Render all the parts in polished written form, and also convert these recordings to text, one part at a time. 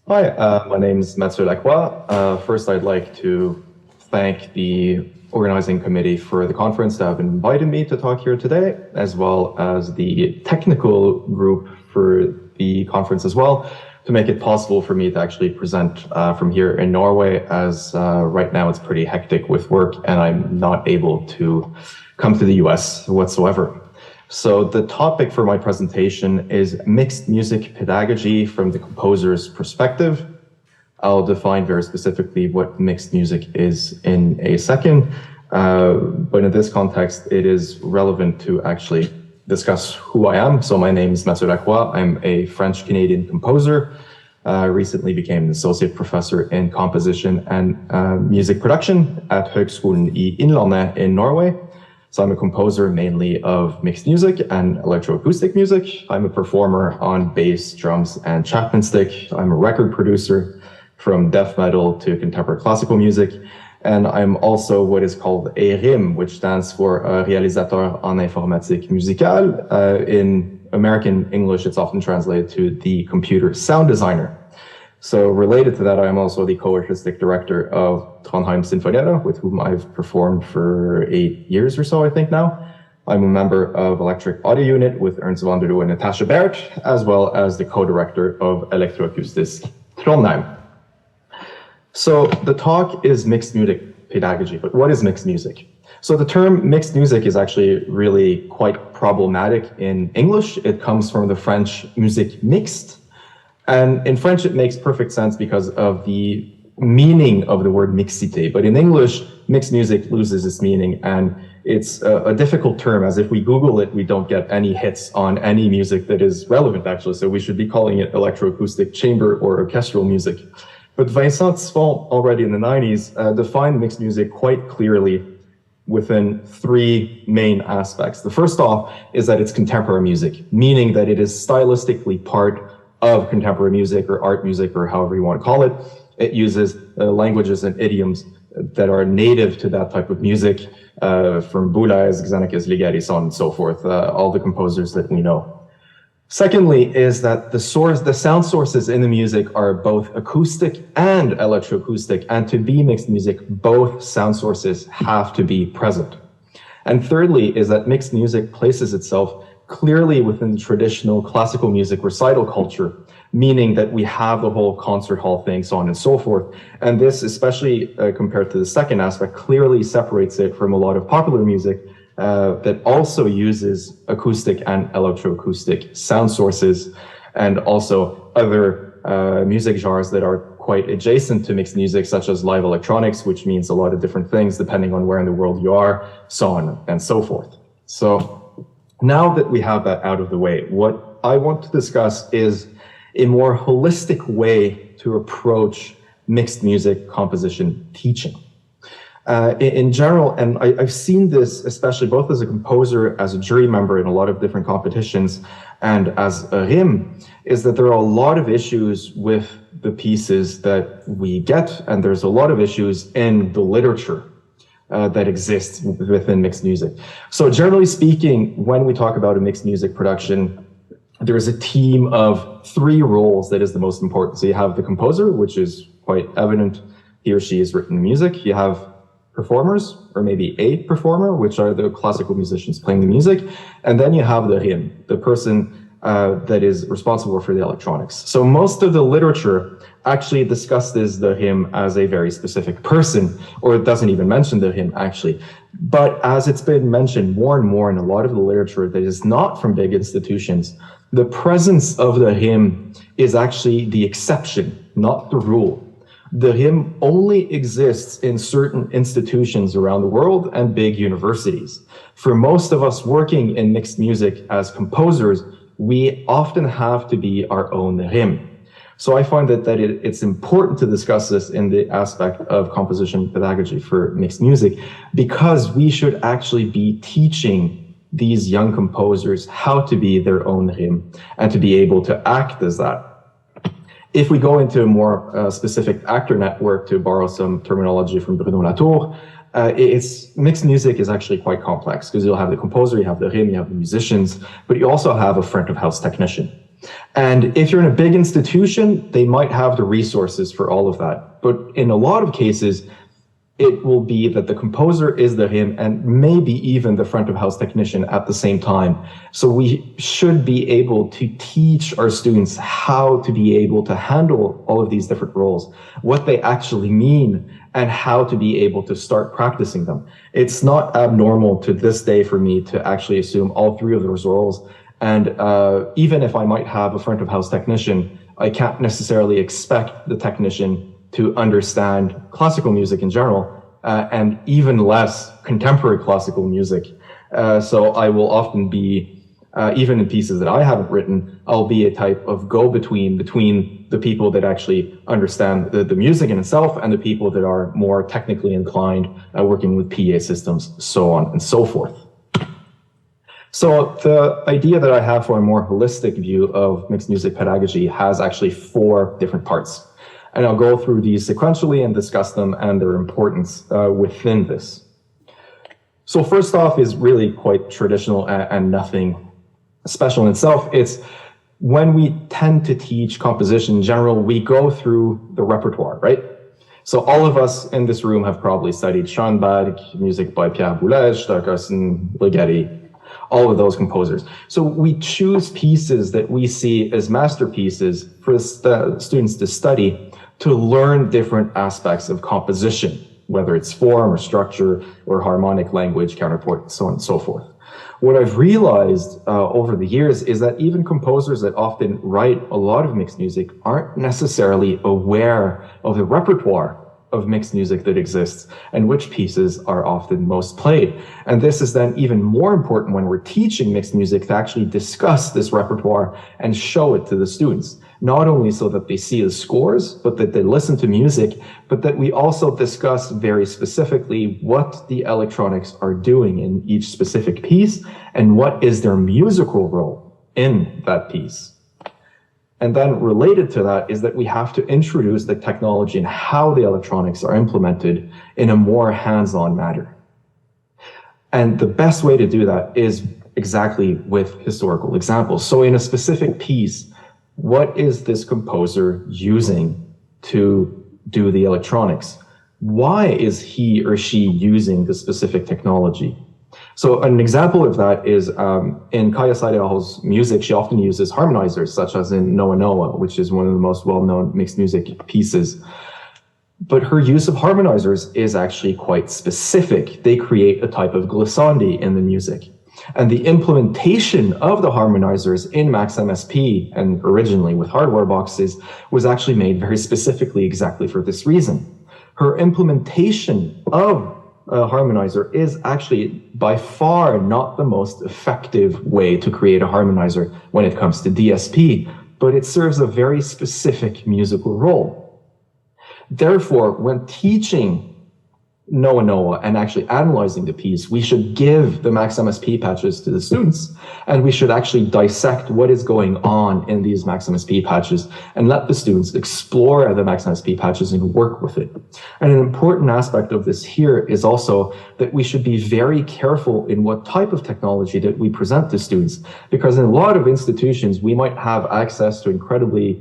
Hi, my name is Mathieu Lacroix. First, I'd like to thank the organizing committee for the conference that have invited me to talk here today, as well as the technical group for the conference as well, to make it possible for me to actually present from here in Norway, as right now it's pretty hectic with work and I'm not able to come to the US whatsoever. So the topic for my presentation is mixed music pedagogy from the composer's perspective. I'll define very specifically what mixed music is in a second, but in this context, it is relevant to actually discuss who I am. So my name is Mathieu Lacroix. I'm a French-Canadian composer. Recently became an associate professor in composition and music production at Høgskolen i Innlandet in Norway. So I'm a composer mainly of mixed music and electroacoustic music. I'm a performer on bass, drums, and Chapman stick. I'm a record producer from death metal to contemporary classical music. And I'm also what is called a RIM, which stands for Réalisateur en informatique musicale. In American English, it's often translated to the computer sound designer. So related to that, I am also the co-artistic director of Trondheim Sinfonietta, with whom I've performed for 8 years or so, I think now. I'm a member of Electric Audio Unit with Enns and Natasha Barrett, as well as the co-director of Electroacoustic Trondheim. So the talk is mixed music pedagogy, but what is mixed music? So the term mixed music is actually really quite problematic in English. It comes from the French musique mixte. And in French, it makes perfect sense because of the meaning of the word mixité. But in English, mixed music loses its meaning. And it's a difficult term, as if we Google it, we don't get any hits on any music that is relevant, actually. So we should be calling it electroacoustic chamber or orchestral music. But Vincent Sfont, already in the 90s, defined mixed music quite clearly within 3 main aspects. The first off is that it's contemporary music, meaning that it is stylistically part of contemporary music or art music or however you want to call it. It uses languages and idioms that are native to that type of music, from Boulez, Xenakis, Ligeti, so on and so forth, all the composers that we know. Secondly is that the sound sources in the music are both acoustic and electroacoustic, and to be mixed music, both sound sources have to be present. And thirdly is that mixed music places itself clearly within the traditional classical music recital culture, meaning that we have the whole concert hall thing, so on and so forth. And this, especially compared to the second aspect, clearly separates it from a lot of popular music that also uses acoustic and electroacoustic sound sources, and also other music genres that are quite adjacent to mixed music, such as live electronics, which means a lot of different things depending on where in the world you are, so on and so forth. So now that we have that out of the way, what I want to discuss is a more holistic way to approach mixed music composition teaching. In general, and I've seen this, especially both as a composer, as a jury member in a lot of different competitions, and as a RIM, is that there are a lot of issues with the pieces that we get, and there's a lot of issues in the literature that exists within mixed music. So generally speaking, when we talk about a mixed music production, there is a team of 3 roles that is the most important. So you have the composer, which is quite evident. He or she has written the music. You have performers, or maybe a performer, which are the classical musicians playing the music. And then you have the RIM, the person that is responsible for the electronics. So most of the literature actually discusses the RIM as a very specific person, or it doesn't even mention the RIM actually. But as it's been mentioned more and more in a lot of the literature that is not from big institutions, the presence of the RIM is actually the exception, not the rule. The RIM only exists in certain institutions around the world and big universities. For most of us working in mixed music as composers, we often have to be our own RIM. So I find that it's important to discuss this in the aspect of composition pedagogy for mixed music, because we should actually be teaching these young composers how to be their own RIM and to be able to act as that. If we go into a more specific actor network, to borrow some terminology from Bruno Latour, mixed music is actually quite complex, because you'll have the composer, you have the RIM, you have the musicians, but you also have a front of house technician. And if you're in a big institution, they might have the resources for all of that. But in a lot of cases, it will be that the composer is the him and maybe even the front of house technician at the same time. So we should be able to teach our students how to be able to handle all of these different roles, what they actually mean, and how to be able to start practicing them. It's not abnormal to this day for me to actually assume all three of those roles. And even if I might have a front of house technician, I can't necessarily expect the technician to understand classical music in general, and even less contemporary classical music. So I will often be, even in pieces that I haven't written, I'll be a type of go-between between the people that actually understand the music in itself and the people that are more technically inclined, working with PA systems, so on and so forth. So the idea that I have for a more holistic view of mixed music pedagogy has actually 4 different parts. And I'll go through these sequentially and discuss them and their importance within this. So first off is really quite traditional and nothing special in itself. It's when we tend to teach composition in general, we go through the repertoire, right? So all of us in this room have probably studied Schoenberg, music by Pierre Boulez, Stockhausen, Ligeti, all of those composers. So we choose pieces that we see as masterpieces for students to study, to learn different aspects of composition, whether it's form or structure or harmonic language, counterpoint, so on and so forth. What I've realized over the years is that even composers that often write a lot of mixed music aren't necessarily aware of the repertoire of mixed music that exists and which pieces are often most played. And this is then even more important when we're teaching mixed music to actually discuss this repertoire and show it to the students. Not only so that they see the scores, but that they listen to music, but that we also discuss very specifically what the electronics are doing in each specific piece and what is their musical role in that piece. And then related to that is that we have to introduce the technology and how the electronics are implemented in a more hands-on manner. And the best way to do that is exactly with historical examples. So in a specific piece, what is this composer using to do the electronics? Why is he or she using the specific technology? So an example of that is in Kaya Saidaho's music, she often uses harmonizers, such as in Noa Noa, which is one of the most well-known mixed music pieces. But her use of harmonizers is actually quite specific. They create a type of glissandi in the music. And the implementation of the harmonizers in Max MSP and originally with hardware boxes was actually made very specifically exactly for this reason. Her implementation of a harmonizer is actually by far not the most effective way to create a harmonizer when it comes to DSP, but it serves a very specific musical role. Therefore, when teaching Noa Noa and actually analyzing the piece, we should give the Max MSP patches to the students, and we should actually dissect what is going on in these Max MSP patches and let the students explore the Max MSP patches and work with it. And an important aspect of this here is also that we should be very careful in what type of technology that we present to students, because in a lot of institutions, we might have access to incredibly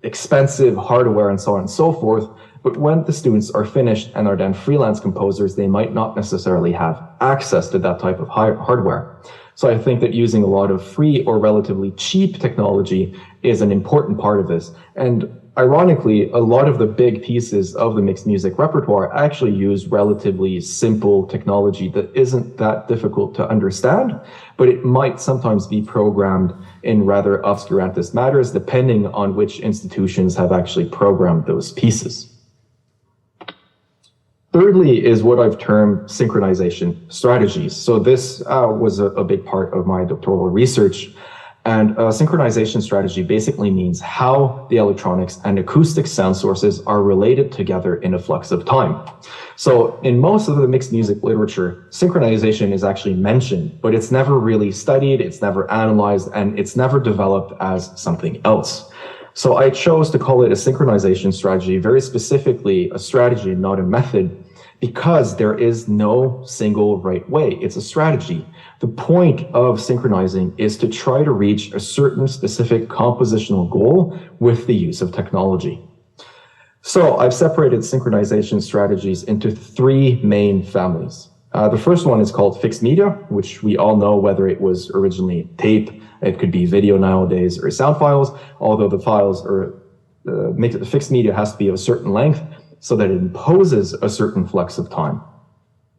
expensive hardware and so on and so forth. But when the students are finished and are then freelance composers, they might not necessarily have access to that type of hardware. So I think that using a lot of free or relatively cheap technology is an important part of this. And ironically, a lot of the big pieces of the mixed music repertoire actually use relatively simple technology that isn't that difficult to understand, but it might sometimes be programmed in rather obscurantist matters, depending on which institutions have actually programmed those pieces. Thirdly is what I've termed synchronization strategies. So this was a big part of my doctoral research. And a synchronization strategy basically means how the electronics and acoustic sound sources are related together in a flux of time. So in most of the mixed music literature, synchronization is actually mentioned, but it's never really studied, it's never analyzed, and it's never developed as something else. So I chose to call it a synchronization strategy, very specifically a strategy, not a method, because there is no single right way. It's a strategy. The point of synchronizing is to try to reach a certain specific compositional goal with the use of technology. So I've separated synchronization strategies into three main families. The first one is called fixed media, which we all know, whether it was originally tape, it could be video nowadays, or sound files, although the files are the fixed media has to be of a certain length so that it imposes a certain flux of time.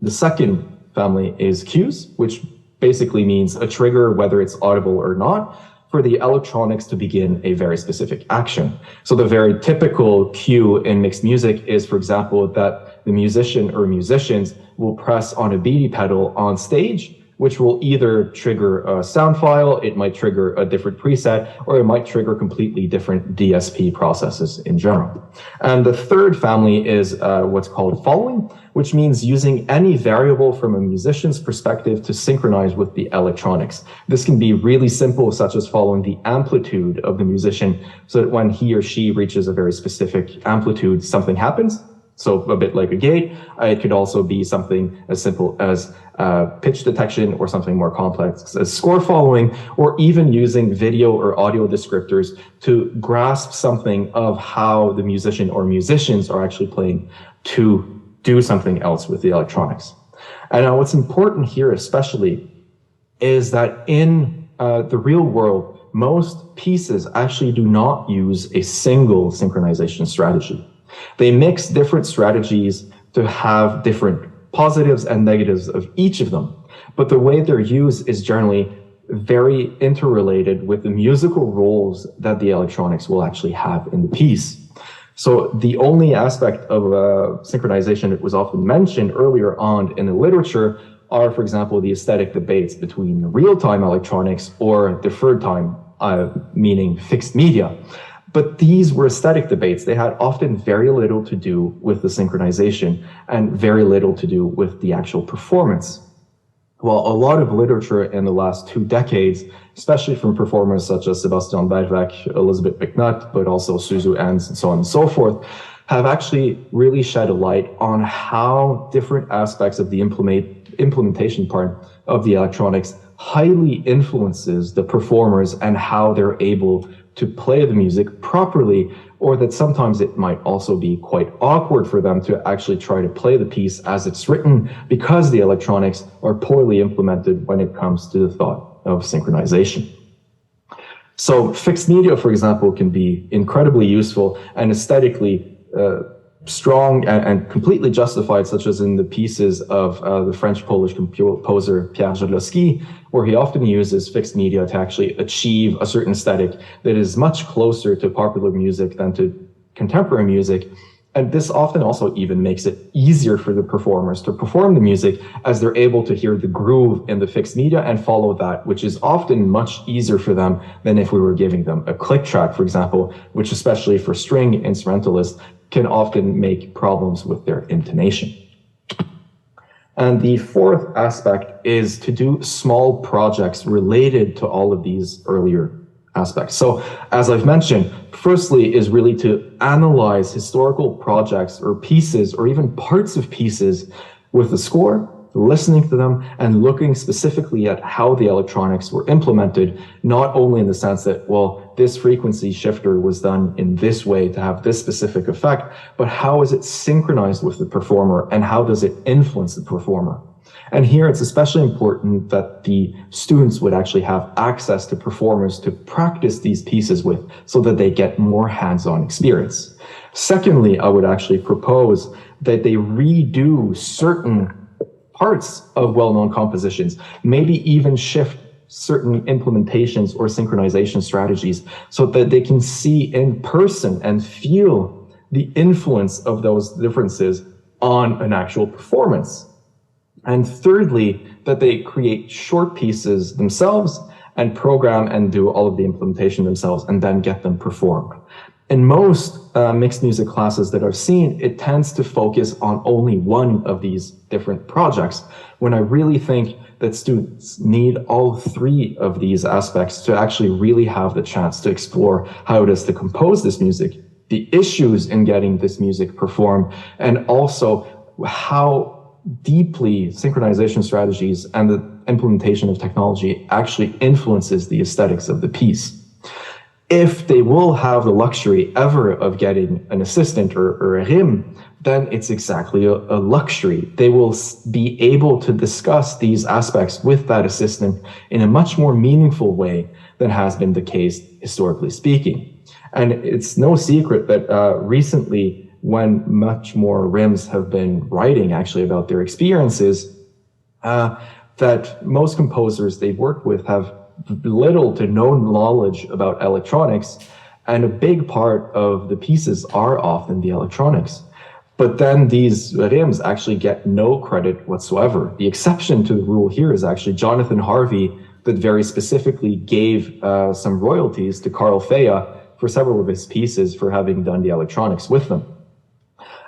The second family is cues, which basically means a trigger, whether it's audible or not, for the electronics to begin a very specific action. So the very typical cue in mixed music is, for example, that the musician or musicians will press on a BD pedal on stage, which will either trigger a sound file, it might trigger a different preset, or it might trigger completely different DSP processes in general. And the third family is what's called following, which means using any variable from a musician's perspective to synchronize with the electronics. This can be really simple, such as following the amplitude of the musician, so that when he or she reaches a very specific amplitude, something happens. So a bit like a gate. It could also be something as simple as pitch detection, or something more complex as score following, or even using video or audio descriptors to grasp something of how the musician or musicians are actually playing to do something else with the electronics. And now what's important here especially is that in the real world, most pieces actually do not use a single synchronization strategy. They mix different strategies to have different positives and negatives of each of them. But the way they're used is generally very interrelated with the musical roles that the electronics will actually have in the piece. So the only aspect of synchronization that was often mentioned earlier on in the literature are, for example, the aesthetic debates between real-time electronics or deferred time, meaning fixed media. But these were aesthetic debates. They had often very little to do with the synchronization and very little to do with the actual performance. Well, a lot of literature in the last 2 decades, especially from performers such as Sebastian Berweck, Elizabeth McNutt, but also Suzu Enns, and so on and so forth, have actually really shed a light on how different aspects of the implementation part of the electronics highly influences the performers and how they're able to play the music properly, or that sometimes it might also be quite awkward for them to actually try to play the piece as it's written because the electronics are poorly implemented when it comes to the thought of synchronization. So fixed media, for example, can be incredibly useful and aesthetically strong and completely justified, such as in the pieces of the French-Polish composer Pierre Jodlowski, where he often uses fixed media to actually achieve a certain aesthetic that is much closer to popular music than to contemporary music. And this often also even makes it easier for the performers to perform the music, as they're able to hear the groove in the fixed media and follow that, which is often much easier for them than if we were giving them a click track, for example, which especially for string instrumentalists can often make problems with their intonation. And the fourth aspect is to do small projects related to all of these earlier aspects. So as I've mentioned, firstly is really to analyze historical projects or pieces or even parts of pieces with the score, listening to them and looking specifically at how the electronics were implemented, not only in the sense that, well, this frequency shifter was done in this way to have this specific effect, but how is it synchronized with the performer and how does it influence the performer? And here it's especially important that the students would actually have access to performers to practice these pieces with so that they get more hands-on experience. Secondly, I would actually propose that they redo certain parts of well-known compositions, maybe even shift certain implementations or synchronization strategies so that they can see in person and feel the influence of those differences on an actual performance. And thirdly, that they create short pieces themselves and program and do all of the implementation themselves and then get them performed. In most mixed music classes that I've seen, it tends to focus on only one of these different projects, when I really think that students need all three of these aspects to actually really have the chance to explore how it is to compose this music, the issues in getting this music performed, and also how deeply synchronization strategies and the implementation of technology actually influences the aesthetics of the piece. If they will have the luxury ever of getting an assistant or a RIM, then it's exactly a luxury. They will be able to discuss these aspects with that assistant in a much more meaningful way than has been the case historically speaking. And it's no secret that recently, when much more RIMs have been writing actually about their experiences, that most composers they've worked with have little to no knowledge about electronics, and a big part of the pieces are often the electronics. But then these RIMs actually get no credit whatsoever. The exception to the rule here is actually Jonathan Harvey, that very specifically gave some royalties to Carl Fea for several of his pieces for having done the electronics with them.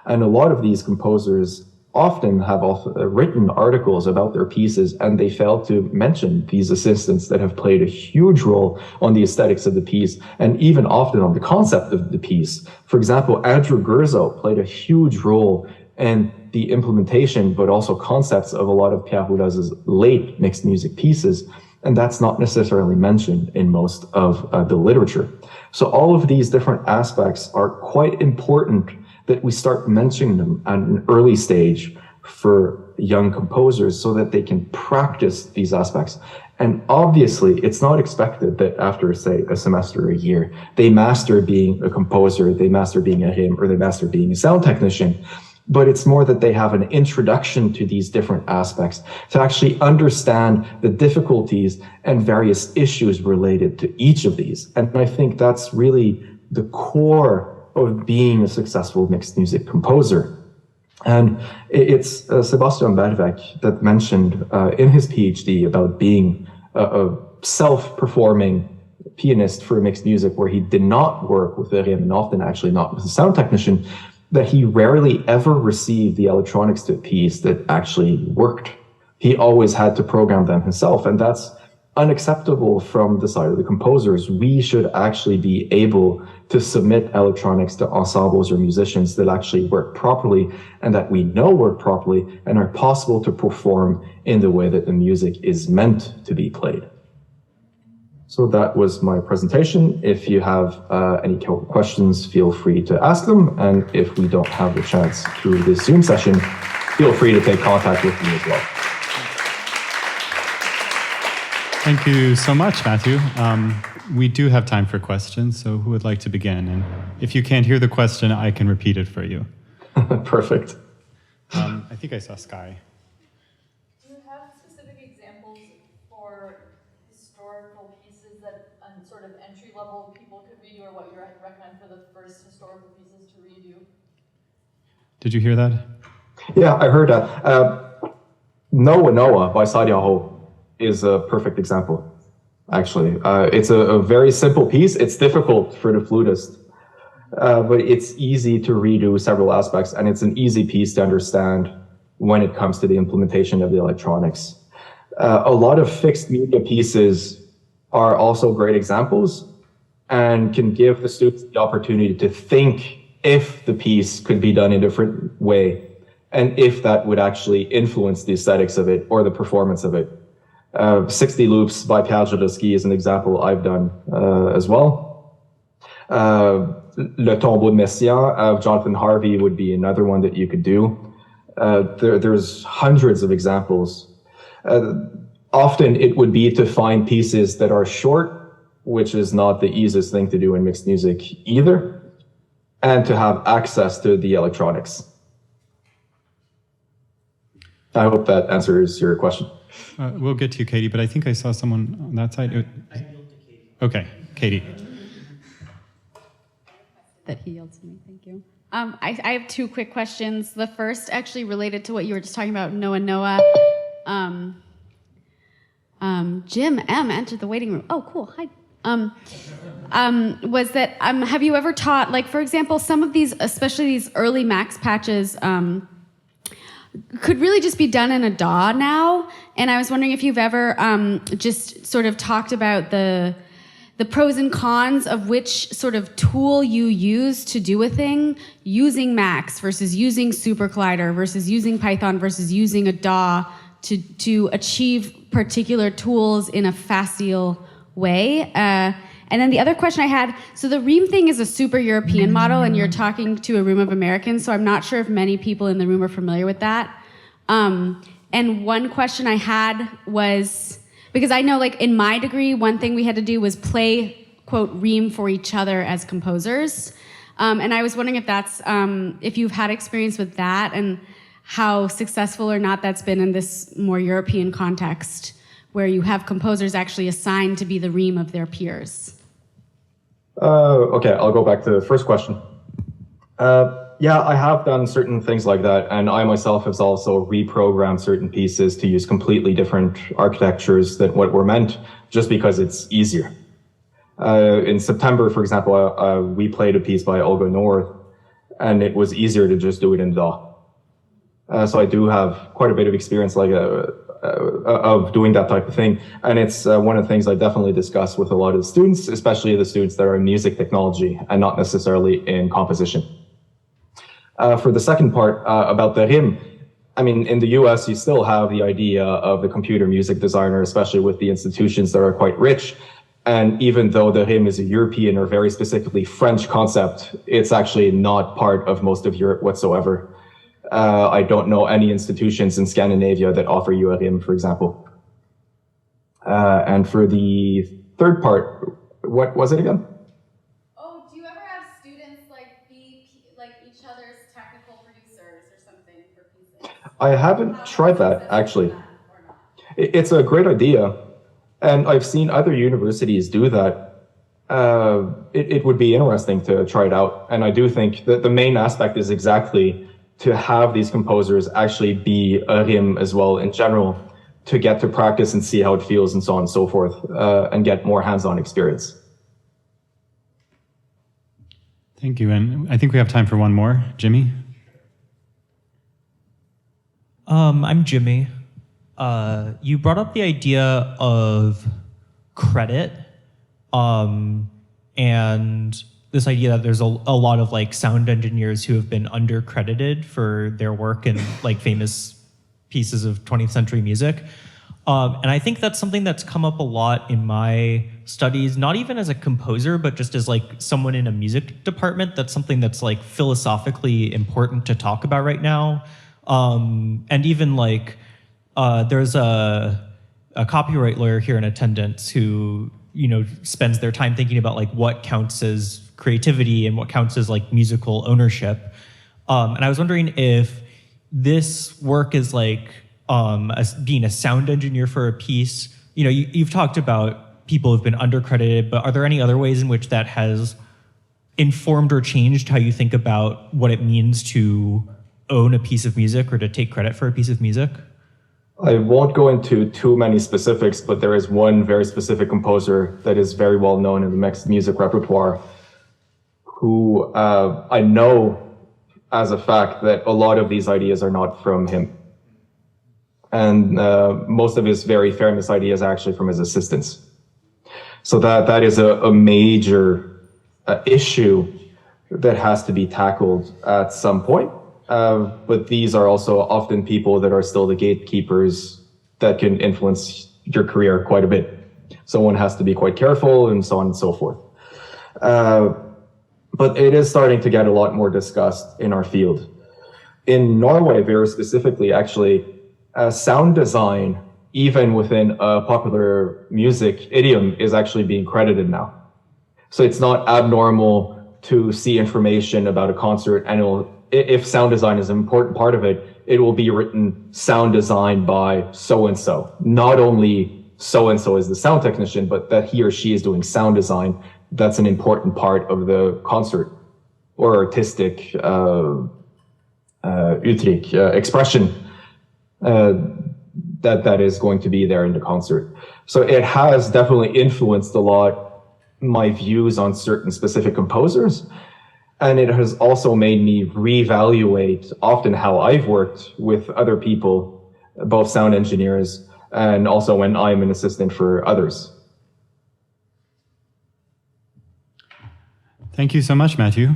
And a lot of these composers often have written articles about their pieces, and they fail to mention these assistants that have played a huge role on the aesthetics of the piece, and even often on the concept of the piece. For example, Andrew Gurzo played a huge role in the implementation, but also concepts of a lot of Pierre Boulez's late mixed music pieces, and that's not necessarily mentioned in most of the literature. So all of these different aspects are quite important that we start mentioning them at an early stage for young composers so that they can practice these aspects. And obviously, it's not expected that after, say, a semester or a year, they master being a composer, they master being a RIM, or they master being a sound technician. But it's more that they have an introduction to these different aspects to actually understand the difficulties and various issues related to each of these. And I think that's really the core of being a successful mixed music composer. And it's Sebastian Berweck that mentioned in his PhD about being a self-performing pianist for mixed music, where he did not work with a RIM and often actually not with a sound technician, that he rarely ever received the electronics to a piece that actually worked. He always had to program them himself, and that's unacceptable from the side of the composers. We should actually be able to submit electronics to ensembles or musicians that actually work properly and that we know work properly and are possible to perform in the way that the music is meant to be played. So that was my presentation. If you have any questions, feel free to ask them. And if we don't have the chance through this Zoom session, feel free to take contact with me as well. Thank you so much, Mathieu. We do have time for questions, so who would like to begin? And if you can't hear the question, I can repeat it for you. Perfect. I think I saw Sky. Do you have specific examples for historical pieces that sort of entry-level people could redo, or what you recommend for the first historical pieces to redo? Did you hear that? Yeah, I heard that. Noah Noah by Sadia Ho is a perfect example, actually. It's a very simple piece. It's difficult for the flutist, but it's easy to redo several aspects, and it's an easy piece to understand when it comes to the implementation of the electronics. A lot of fixed media pieces are also great examples and can give the students the opportunity to think if the piece could be done in a different way, and if that would actually influence the aesthetics of it or the performance of it. 60 Loops by Pierre Jodowski is an example I've done as well. Le Tombeau de Messiaen of Jonathan Harvey would be another one that you could do. There's hundreds of examples. Often it would be to find pieces that are short, which is not the easiest thing to do in mixed music either, and to have access to the electronics. I hope that answers your question. We'll get to you, Katie, but I think I saw someone on that side. Okay, Katie. That he yelled to me, thank you. I have two quick questions. The first actually related to what you were just talking about, Noah. Jim M entered the waiting room. Oh, cool, hi. Was that, have you ever taught, like, for example, some of these, especially these early max patches, could really just be done in a DAW now, and I was wondering if you've ever just sort of talked about the the pros and cons of which sort of tool you use to do a thing, using Max versus using Super Collider versus using Python versus using a DAW to achieve particular tools in a facile way. And then the other question I had, so the Ream thing is a super European model, and you're talking to a room of Americans, so I'm not sure if many people in the room are familiar with that. And one question I had was, because I know, like, in my degree, one thing we had to do was play, quote, Ream for each other as composers. And I was wondering if that's, if you've had experience with that and how successful or not that's been in this more European context, where you have composers actually assigned to be the Ream of their peers. Okay, I'll go back to the first question. Yeah, I have done certain things like that, and I myself have also reprogrammed certain pieces to use completely different architectures than what were meant, just because it's easier. In September, for example, we played a piece by Olga North, and it was easier to just do it in DAW. So I do have quite a bit of experience of doing that type of thing, and it's one of the things I definitely discuss with a lot of the students, especially the students that are in music technology and not necessarily in composition. For the second part about the RIM, I mean, in the US, you still have the idea of the computer music designer, especially with the institutions that are quite rich. And even though the RIM is a European or very specifically French concept, it's actually not part of most of Europe whatsoever. I don't know any institutions in Scandinavia that offer you a RIM, for example. And for the third part, what was it again? I haven't tried that, actually. It's a great idea, and I've seen other universities do that. It would be interesting to try it out, and I do think that the main aspect is exactly to have these composers actually be a RIM as well in general, to get to practice and see how it feels and so on and so forth, and get more hands-on experience. Thank you, and I think we have time for one more. Jimmy? I'm Jimmy. You brought up the idea of credit, and this idea that there's a lot of like sound engineers who have been undercredited for their work in like famous pieces of 20th century music. And I think that's something that's come up a lot in my studies, not even as a composer, but just as like someone in a music department. That's something that's like philosophically important to talk about right now. And even like, there's a copyright lawyer here in attendance who, you know, spends their time thinking about like what counts as creativity and what counts as like musical ownership. And I was wondering if this work is like, as being a sound engineer for a piece, you know, you've talked about people who've been undercredited, but are there any other ways in which that has informed or changed how you think about what it means to own a piece of music or to take credit for a piece of music? I won't go into too many specifics, but there is one very specific composer that is very well known in the mixed music repertoire who I know as a fact that a lot of these ideas are not from him. And most of his very famous ideas are actually from his assistants. So that is a major issue that has to be tackled at some point. But these are also often people that are still the gatekeepers that can influence your career quite a bit. So one has to be quite careful and so on and so forth. But it is starting to get a lot more discussed in our field. In Norway, very specifically, actually, sound design, even within a popular music idiom, is actually being credited now. So it's not abnormal to see information about a concert, and if sound design is an important part of it, it will be written sound design by so-and-so. Not only so-and-so is the sound technician, but that he or she is doing sound design. That's an important part of the concert or artistic expression that is going to be there in the concert. So it has definitely influenced a lot my views on certain specific composers. And it has also made me reevaluate often how I've worked with other people, both sound engineers and also when I'm an assistant for others. Thank you so much, Mathieu.